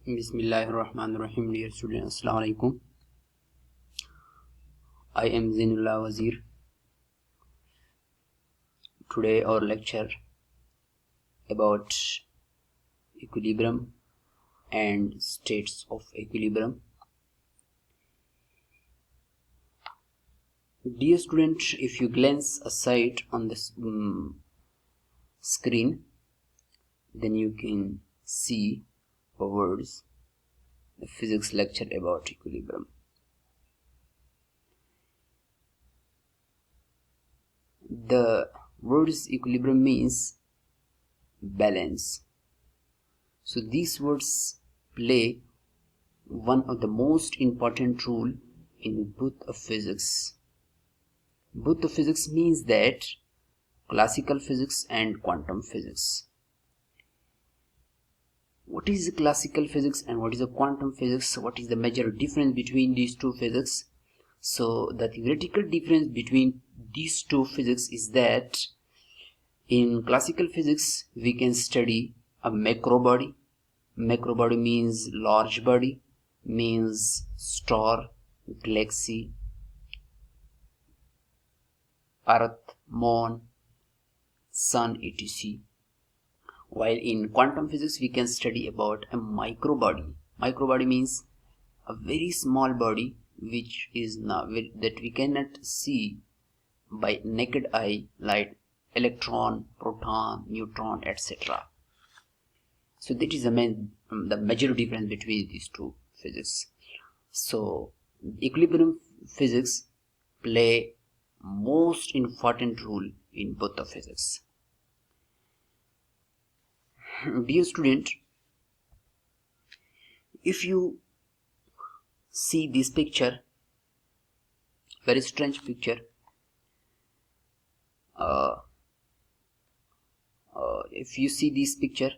Bismillahirrahmanirrahim. Dear students, Assalamu alaikum. I am Zainullah Wazir. Today our lecture about equilibrium and states of equilibrium. Dear student, if you glance aside on this screen, then you can see words, the physics lecture about equilibrium. The words equilibrium means balance. So these words play one of the most important role in both of physics. Both of physics means that classical physics and quantum physics. What is classical physics and what is the quantum physics? What is the major difference between these two physics? So the theoretical difference between these two physics is that in classical physics we can study a macro body. Macro body means large body, means star, galaxy, earth, moon, sun, etc. While in quantum physics we can study about a micro body. Micro body means a very small body which is not that we cannot see by naked eye, like electron, proton, neutron, etc. So that is the major difference between these two physics. So equilibrium physics play most important role in both the physics. Dear student, if you see this picture, very strange picture, if you see this picture,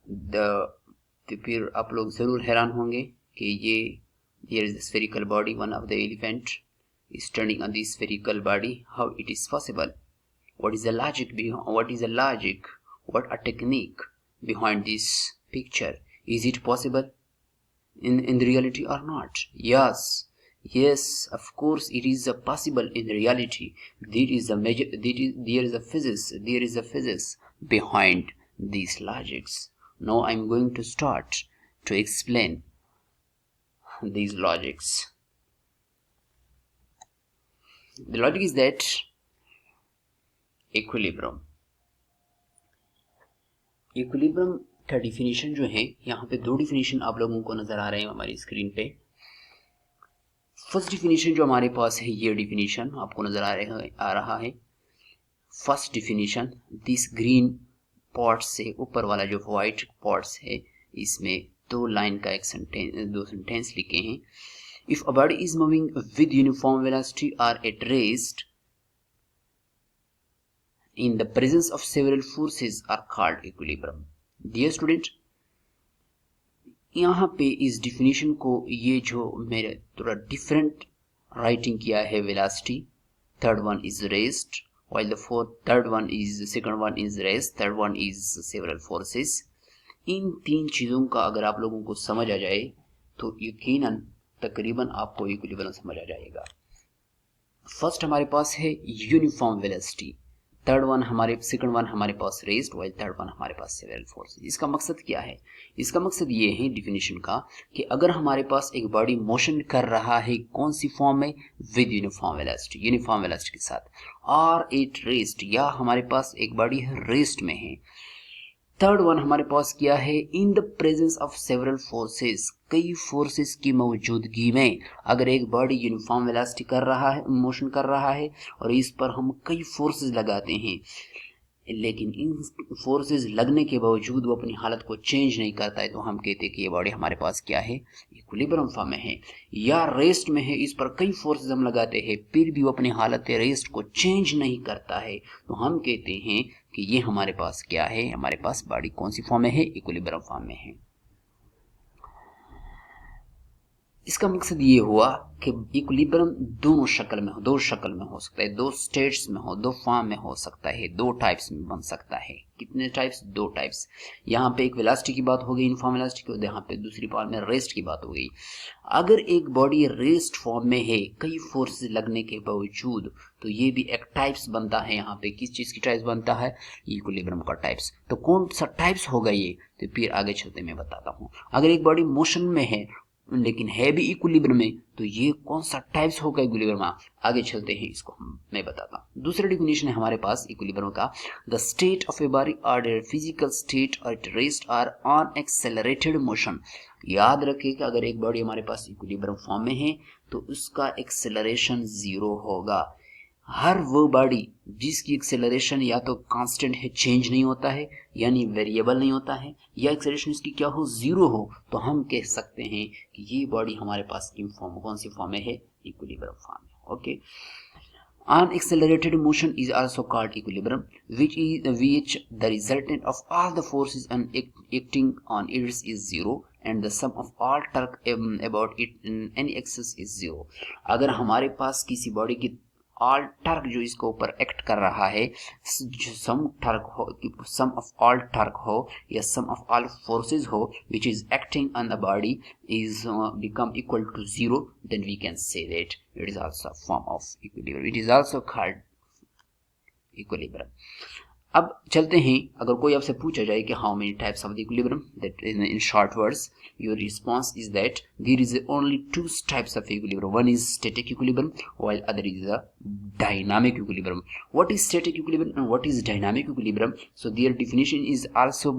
तो फिर आप लोग ज़रूर हैरान होंगे कि ये here is a spherical body, one of the elephant is standing on this spherical body. How it is possible? What is the logic behind? What a technique behind this picture? Is it possible in reality or not? Yes, of course it is possible in reality. There is a physics behind these logics. Now I'm going to start to explain these logics. The logic is that equilibrium का definition जो है, यहाँ पे दो definition आप लोगों को नजर आ रहे हैं हमारी स्क्रीन पे. फर्स्ट डिफिनीशन जो हमारे पास है, ये डिफिनीशन आपको नजर आ रहा है. First definition, this green pot से ऊपर वाला जो व्हाइट पॉट्स है, इसमें दो लाइन का दो सेंटेंस लिखे हैं. If a body is moving with uniform velocity और at rest in the presence of several forces are called equilibrium. Dear student, यहाँ पे इस डिफिनीशन को, ये जो मेरे थोड़ा डिफरेंट राइटिंग किया है, velocity, third one is rest, while the second one is rest, third one is several forces. इन तीन चीजों का अगर आप लोगों को समझ आ जाए तो यकीनन तकरीबन आपको इक्विलिब्रियम समझ आ जाएगा. फर्स्ट हमारे पास है यूनिफॉर्म वेलोसिटी, सेकंड वन हमारे पास रेस्ट, वाइल थर्ड वन हमारे पास सेवरल फोर्सेस. इसका मकसद क्या है? इसका मकसद ये है डिफिनीशन का कि अगर हमारे पास एक बॉडी मोशन कर रहा है, कौन सी फॉर्म में? विद यूनिफॉर्म वेलोसिटी के साथ, और एट रेस्ट, या हमारे पास एक बॉडी है रेस्ट में है. थर्ड वन हमारे पास क्या है? In the presence of several forces, कई फोर्सेस की मौजूदगी में अगर एक बॉडी यूनिफॉर्म वेलोसिटी कर रहा है, मोशन कर रहा है, और इस पर हम कई फोर्सेस लगाते हैं, लेकिन इन फोर्सेस लगने के बावजूद वो अपनी हालत को चेंज नहीं करता है, तो हम कहते हैं कि ये बॉडी हमारे पास क्या है? इक्विलिब्रियम फॉर्म में है. या रेस्ट में है, इस पर कई फोर्सेस हम लगाते हैं, फिर भी वो अपनी हालत रेस्ट को चेंज नहीं करता है, तो हम कहते हैं कि ये हमारे पास क्या है? हमारे पास बॉडी कौन सी फॉर्म में है? इक्विलिब्रियम फॉर्म में है. इसका मकसद ये हुआ कि इक्विलिब्रियम दोनों शक्ल में हो, दो शक्ल में हो सकता है, दो स्टेट्स में हो, दो फॉर्म में हो सकता है, दो टाइप्स में बन सकता है। कितने टाइप्स? दो टाइप्स। यहाँ पे एक वेलोसिटी की बात हो गई, यूनिफॉर्म वेलोसिटी की, यहाँ पे दूसरी पार्ट में रेस्ट की बात हो गई। अगर एक बॉडी रेस्ट फॉर्म में है कई फोर्सेस लगने के बावजूद, तो ये भी एक टाइप्स बनता है। यहाँ पे किस चीज की टाइप्स बनता है? इक्विलिब्रियम का टाइप्स। तो कौन सा टाइप्स होगा ये? तो फिर आगे चलते मैं बताता हूँ। अगर एक बॉडी मोशन में है लेकिन है भी इक्विलिब्रियम में, तो ये कौन सा टाइप्स होगा इक्विलिब्रियम में? आगे चलते हैं, इसको मैं बताता हूँ। दूसरा डेफिनेशन है हमारे पास इक्विलिब्रियम का, the state of a body or a physical state और at rest or on accelerated motion. याद रखें कि अगर एक बॉडी हमारे पास इक्विलिब्रियम फॉर्म में है तो उसका एक्सेलरेशन 0 होगा। हर वो बॉडी जिसकी एक्सेलरेशन या तो कांस्टेंट है, चेंज नहीं होता है, यानी वेरिएबल नहीं होता है, या एक्सेलरेशन इसकी क्या हो? 0 हो, तो हम कह सकते हैं कि ये बॉडी हमारे पास कौन सी फॉर्म में है? इक्विलिब्रियम फॉर्म में। Okay. Unaccelerated motion is also called equilibrium, which the resultant of all the forces acting on it is 0, and the sum of all torque about it in any axis is 0. अगर हमारे पास किसी body की all Turk जो इसके ऊपर act कर रहा है, सम टर्क हो, सम ऑफ ऑल टर्क हो या सम ऑफ ऑल फोर्सेस हो which is acting on the body is become equal to 0, then we can say that it is also a form of equilibrium. It is also called equilibrium. अब चलते हैं, अगर कोई आपसे पूछा जाए कि how many types of the equilibrium, that in short words your response is that there is only two types of equilibrium. One is static equilibrium while other is a dynamic equilibrium. What is static equilibrium and what is dynamic equilibrium? So their definition is also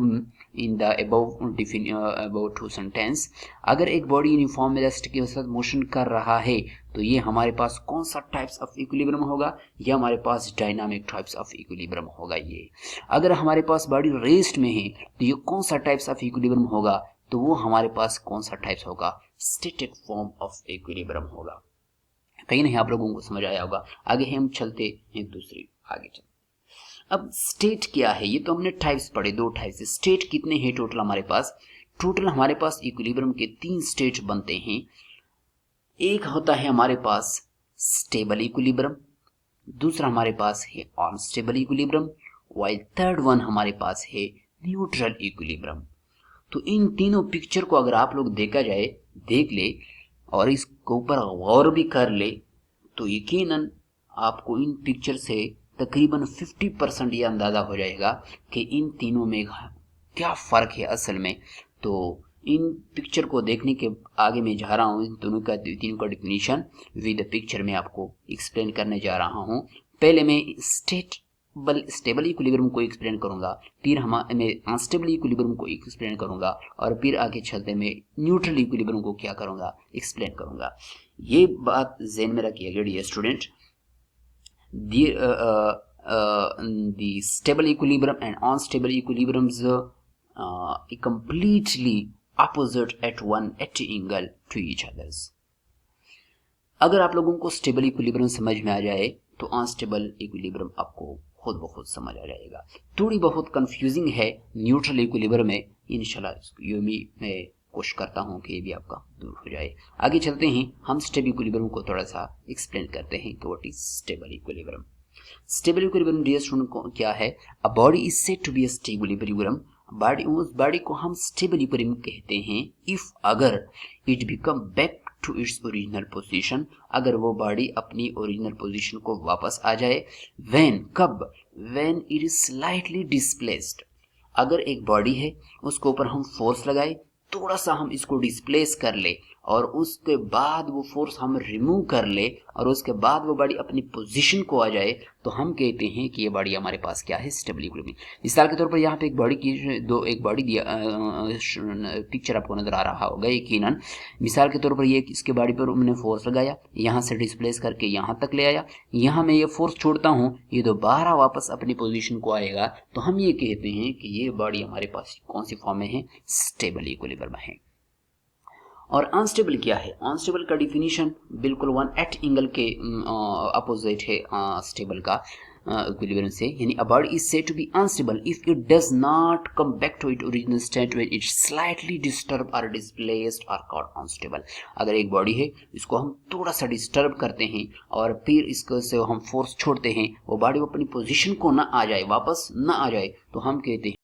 in the above two sentence. अगर एक body uniform velocity के साथ motion कर रहा है तो ये हमारे पास कौन सा टाइप्स ऑफ इक्विलिब्रियम होगा? ये हमारे पास डायनामिक टाइप्स ऑफ इक्विलिब्रियम होगा. ये अगर हमारे पास बॉडी रेस्ट में है तो ये कौन सा टाइप्स ऑफ इक्विलिब्रियम होगा? तो वो हमारे पास कौन सा टाइप्स होगा? स्टैटिक फॉर्म ऑफ इक्विलिब्रियम होगा. कहीं नहीं आप लोगों को समझ आया होगा. आगे हम चलते हैं दूसरी, आगे चलते. अब स्टेट क्या है? ये तो हमने टाइप्स पढ़े, दो टाइप्स. स्टेट कितने हैं टोटल हमारे पास? टोटल हमारे पास इक्विलिब्रियम के 3 स्टेट बनते हैं. एक होता है हमारे पास स्टेबल इक्विलिब्रियम, दूसरा हमारे पास है unstable equilibrium, while third one हमारे पास है न्यूट्रल इक्विलिब्रियम. तो इन तीनों पिक्चर को अगर आप लोग देख ले और इसके ऊपर गौर भी कर ले तो यकीनन आपको इन पिक्चर से तकरीबन 50% ये अंदाजा हो जाएगा कि इन तीनों में क्या फर्क है असल में. तो इन पिक्चर को देखने के आगे मैं जा रहा हूँ, इन तीनों का डिफिनीशन विद पिक्चर में आपको एक्सप्लेन करने जा रहा हूँ. पहले मैं स्टेबल इक्विलिब्रियम को एक्सप्लेन करूंगा, फिर मैं अनस्टेबल इक्विलिब्रियम को एक्सप्लेन करूंगा, और फिर आगे चलते मैं न्यूट्रल इक्विलिब्रियम को क्या करूंगा? एक्सप्लेन करूंगा. ये बात ज़हन में रखिएगा dear student. The stable equilibrium and unstable equilibriums completely opposite at 180 angle to each others. अगर आप लोगों को स्टेबल इक्विलिब्रियम समझ में आ जाए तो अनस्टेबल इक्विलिब्रियम आपको खुद ब खुद समझ आ जाएगा. थोड़ी बहुत कंफ्यूजिंग है न्यूट्रल इक्विलिब्रियम में, इंशाल्लाह ये मैं कोशिश करता हूँ कि ये भी आपका दूर हो जाए. आगे चलते हैं, हम स्टेबल इक्विलिब्रियम को थोड़ा सा एक्सप्लेन करते हैं कि what is stable equilibrium. Stable equilibrium dear student क्या है? A body is said to be a stable equilibrium. उस बॉडी को हम स्टेबल इक्विलिब्रियम कहते हैं इफ अगर it become back to its original position, अगर वो बॉडी अपनी ओरिजिनल पोजीशन को वापस आ जाए. कब? When it is slightly displaced. अगर एक बॉडी है उसके ऊपर हम फोर्स लगाए, थोड़ा सा हम इसको डिस्प्लेस कर ले और उसके बाद वो फोर्स हम रिमूव कर ले और उसके बाद वो बॉडी अपनी पोजीशन को आ जाए, तो हम कहते हैं कि ये बॉडी हमारे पास क्या है? Stable equilibrium. मिसाल के तौर पर यहाँ पे एक बॉडी दिया पिक्चर आपको नजर आ रहा होगा यकीनन. मिसाल के तौर पर ये इसके बॉडी पर हमने फोर्स लगाया, यहाँ से डिस्प्लेस करके यहाँ तक ले आया, यहाँ मैं ये फोर्स छोड़ता हूँ, ये दोबारा वापस अपनी पोजीशन को आएगा, तो हम ये कहते हैं कि ये बॉडी हमारे पास कौन सी फॉर्म में है? स्टेबल इक्विलिब्रियम में है. और अनस्टेबल क्या है? अनस्टेबल का डिफिनीशन बिल्कुल 180 एंगल के अपोजिट है स्टेबल का. इक्विलिब्रियम से, यानी a body is said to be unstable if it does not come back to it original state when it slightly disturb और डिस्प्लेस्ड और कॉल्ड अनस्टेबल। अगर एक बॉडी है इसको हम थोड़ा सा डिस्टर्ब करते हैं और फिर इसको से हम फोर्स छोड़ते हैं, वो बॉडी अपनी पोजीशन को ना आ जाए, वापस ना आ जाए, तो हम कहते हैं